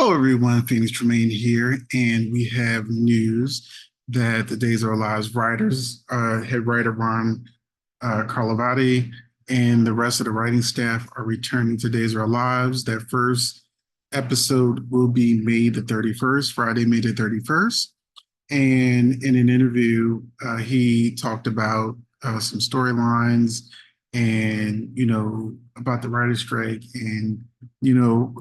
Hello, everyone. Phoenix Tremaine here, and we have news that the Days of Our Lives writers, head writer Ron Carlivati, and the rest of the writing staff are returning to Days of Our Lives. That first episode will be May the 31st, Friday, May the 31st. And in an interview, he talked about some storylines and, about the writer's strike. And,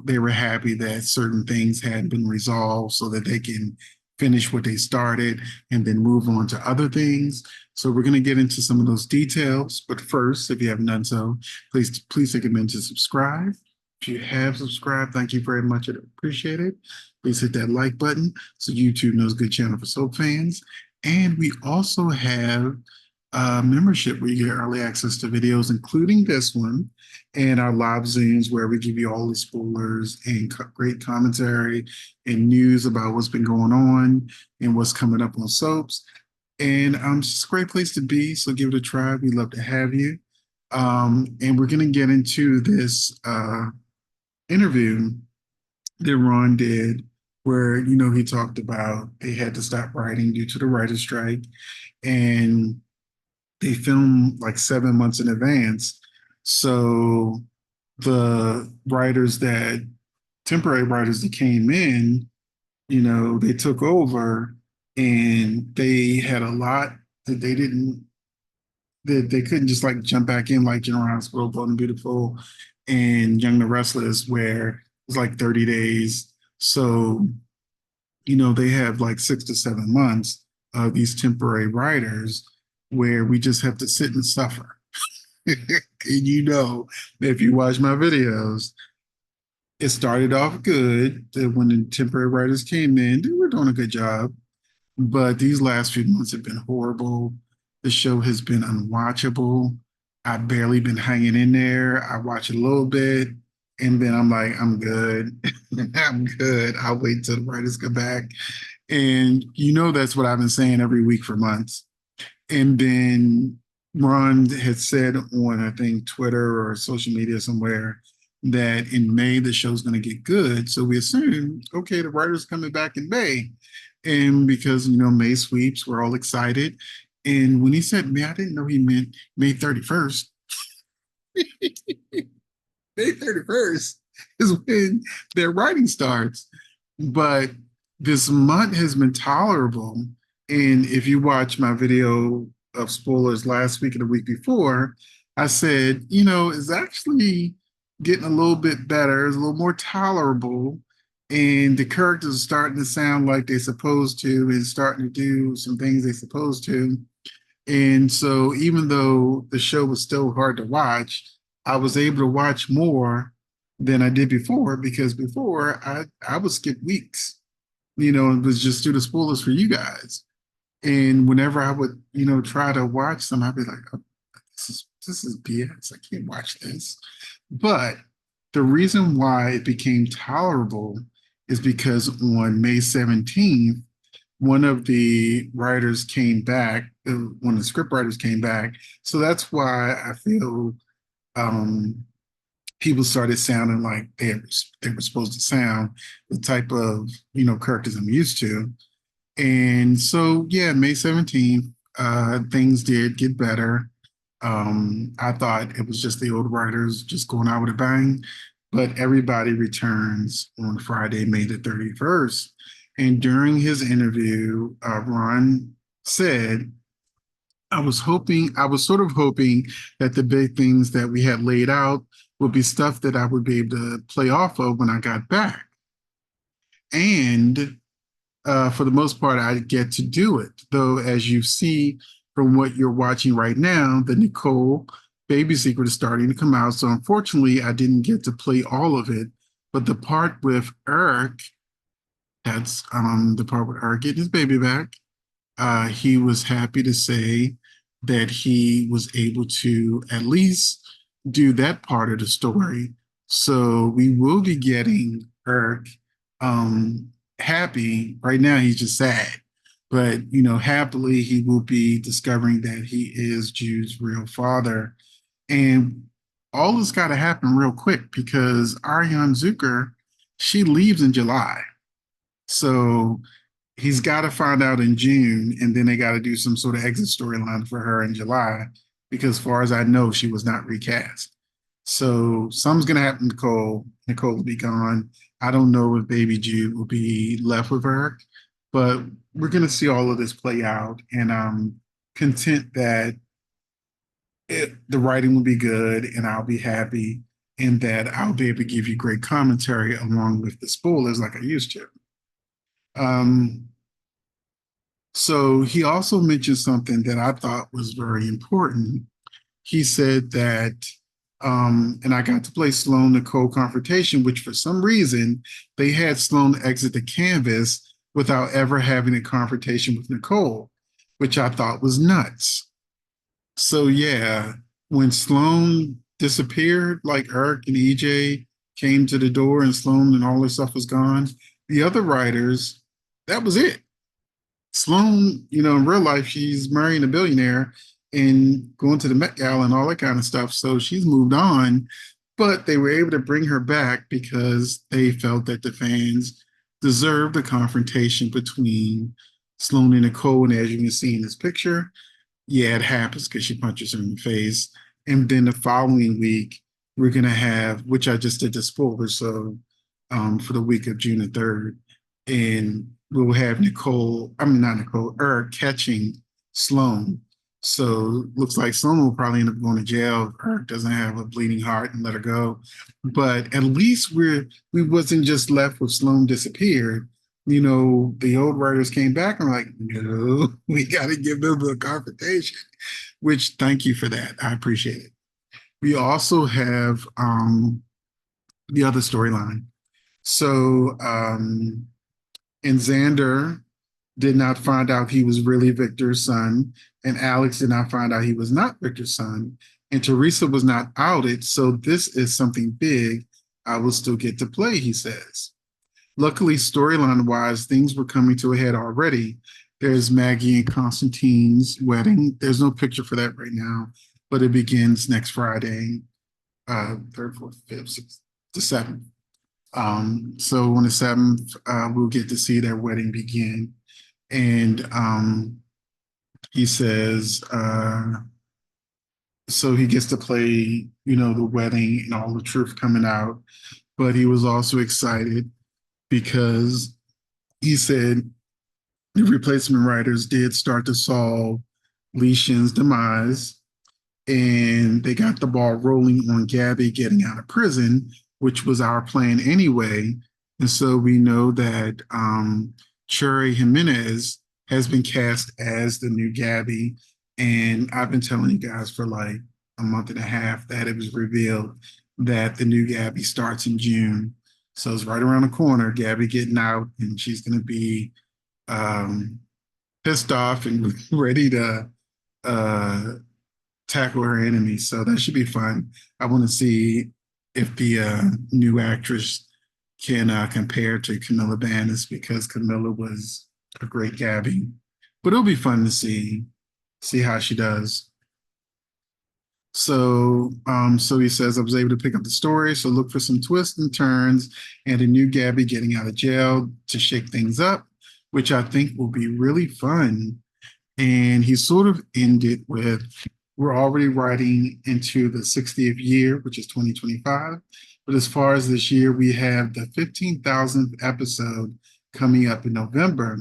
they were happy that certain things had been resolved so that they can finish what they started and then move on to other things. So we're going to get into some of those details. But first, if you haven't done so, please take a minute to subscribe. If you have subscribed, thank you very much. I appreciate it. Please hit that like button so YouTube knows good channel for soap fans. And we also have a membership where you get early access to videos, including this one, and our live Zooms where we give you all the spoilers and great commentary and news about what's been going on and what's coming up on soaps. And it's just a great place to be. So give it a try. We'd love to have you. And we're going to get into this interview that Ron did, where he talked about they had to stop writing due to the writer's strike, and they filmed like 7 months in advance. So the temporary writers that came in, they took over, and they had a lot that they didn't that they couldn't just like jump back in like General Hospital, Bold and Beautiful, and Young and the Restless, where it was like 30 days. So, they have like 6 to 7 months of these temporary writers where we just have to sit and suffer. And if you watch my videos, it started off good. When the temporary writers came in, they were doing a good job. But these last few months have been horrible. The show has been unwatchable. I've barely been hanging in there. I watch a little bit, and then I'm like, I'm good. I'm good. I'll wait till the writers come back. And that's what I've been saying every week for months. And then Ron had said on, I think, Twitter or social media somewhere that in May the show's going to get good. So we assumed, okay, the writer's coming back in May. And because, May sweeps, we're all excited. And when he said May, I didn't know he meant May 31st. May 31st is when their writing starts. But this month has been tolerable. And if you watch my video of spoilers last week and the week before, I said, it's actually getting a little bit better. It's a little more tolerable. And the characters are starting to sound like they're supposed to and starting to do some things they're supposed to. And so even though the show was still hard to watch, I was able to watch more than I did before, because before I would skip weeks, it was just do the spoilers for you guys. And whenever I would, try to watch some, I'd be like, oh, this is BS. I can't watch this. But the reason why it became tolerable is because on May 17th, one of the writers came back, one of the script writers came back. So that's why I feel people started sounding like they were supposed to sound, the type of, characters I'm used to. And so, yeah, May 17th, things did get better. I thought it was just the old writers just going out with a bang, but everybody returns on Friday, May the 31st. And during his interview, Ron said, I was sort of hoping that the big things that we had laid out would be stuff that I would be able to play off of when I got back. And for the most part, I get to do it. Though, as you see from what you're watching right now, the Nicole baby secret is starting to come out. So unfortunately, I didn't get to play all of it. But the part with Eric, that's the part with Eric getting his baby back. He was happy to say that he was able to at least do that part of the story. So we will be getting Eric happy. Right now, he's just sad. But, happily, he will be discovering that he is Jude's real father. And all this got to happen real quick because Ariane Zucker, She leaves in July. So he's got to find out in June, and then they got to do some sort of exit storyline for her in July, because as far as I know, she was not recast. So something's gonna happen to Nicole. Nicole will be gone. I don't know if Baby Jude will be left with her, but we're gonna see all of this play out, and I'm content that the writing will be good, and I'll be happy, and that I'll be able to give you great commentary along with the spoilers like I used to. Um, So he also mentioned something that I thought was very important. He said that, and I got to play Sloan Nicole confrontation, which for some reason they had Sloan exit the canvas without ever having a confrontation with Nicole, which I thought was nuts. So yeah, when Sloan disappeared, like Eric and EJ came to the door and Sloan and all their stuff was gone, the other writers, that was it. Sloan, in real life, she's marrying a billionaire and going to the Met Gala and all that kind of stuff. So she's moved on, but they were able to bring her back because they felt that the fans deserved a confrontation between Sloan and Nicole. And as you can see in this picture, yeah, it happens because she punches her in the face. And then the following week, we're going to have, which I just did the spoiler, so for the week of June the 3rd, and we'll have Nicole, I mean, not Nicole, Eric catching Sloan. So looks like Sloan will probably end up going to jail if Eric doesn't have a bleeding heart and let her go. But at least we wasn't just left with Sloan disappeared. The old writers came back and were like, no, we got to give them a confrontation, which thank you for that. I appreciate it. We also have the other storyline. So, and Xander did not find out he was really Victor's son, and Alex did not find out he was not Victor's son, and Teresa was not outed. So this is something big. I will still get to play, he says. Luckily, storyline wise, things were coming to a head already. There's Maggie and Constantine's wedding. There's no picture for that right now, but it begins next Friday, third, fourth, fifth, sixth, the 7th. So on the 7th, we'll get to see their wedding begin. And he says, so he gets to play, the wedding and all the truth coming out. But he was also excited because he said the replacement writers did start to solve Li Shin's demise, and they got the ball rolling on Gabby getting out of prison, which was our plan anyway. And so we know that Cherry Jimenez has been cast as the new Gabby. And I've been telling you guys for like a month and a half that it was revealed that the new Gabby starts in June. So it's right around the corner, Gabby getting out, and she's going to be pissed off and ready to tackle her enemies. So that should be fun. I want to see if the new actress can compare to Camilla Bannis, because Camilla was a great Gabby. But it'll be fun to see how she does. So he says, I was able to pick up the story. So look for some twists and turns and a new Gabby getting out of jail to shake things up, which I think will be really fun. And he sort of ended with, we're already writing into the 60th year, which is 2025. But as far as this year, we have the 15,000th episode coming up in November.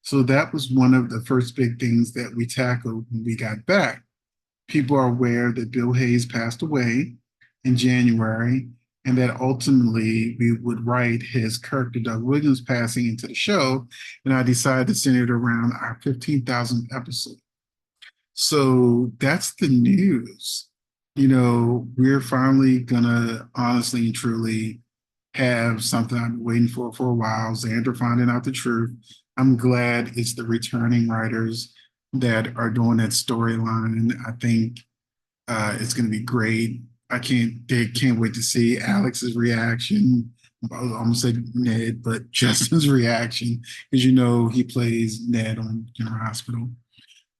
So that was one of the first big things that we tackled when we got back. People are aware that Bill Hayes passed away in January, and that ultimately we would write his character Doug Williams passing into the show, and I decided to center it around our 15,000th episode. So that's the news. We're finally gonna honestly and truly have something I've been waiting for a while. Xander finding out the truth. I'm glad it's the returning writers that are doing that storyline. I think it's going to be great. They can't wait to see Alex's reaction. I almost said Ned, but Justin's reaction, because he plays Ned on General Hospital.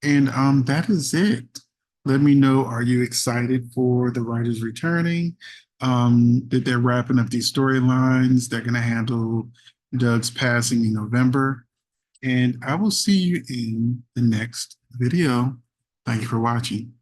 And that is it. Let me know, are you excited for the writers returning? that they're wrapping up these storylines. They're going to handle Doug's passing in November. And I will see you in the next video. Thank you for watching.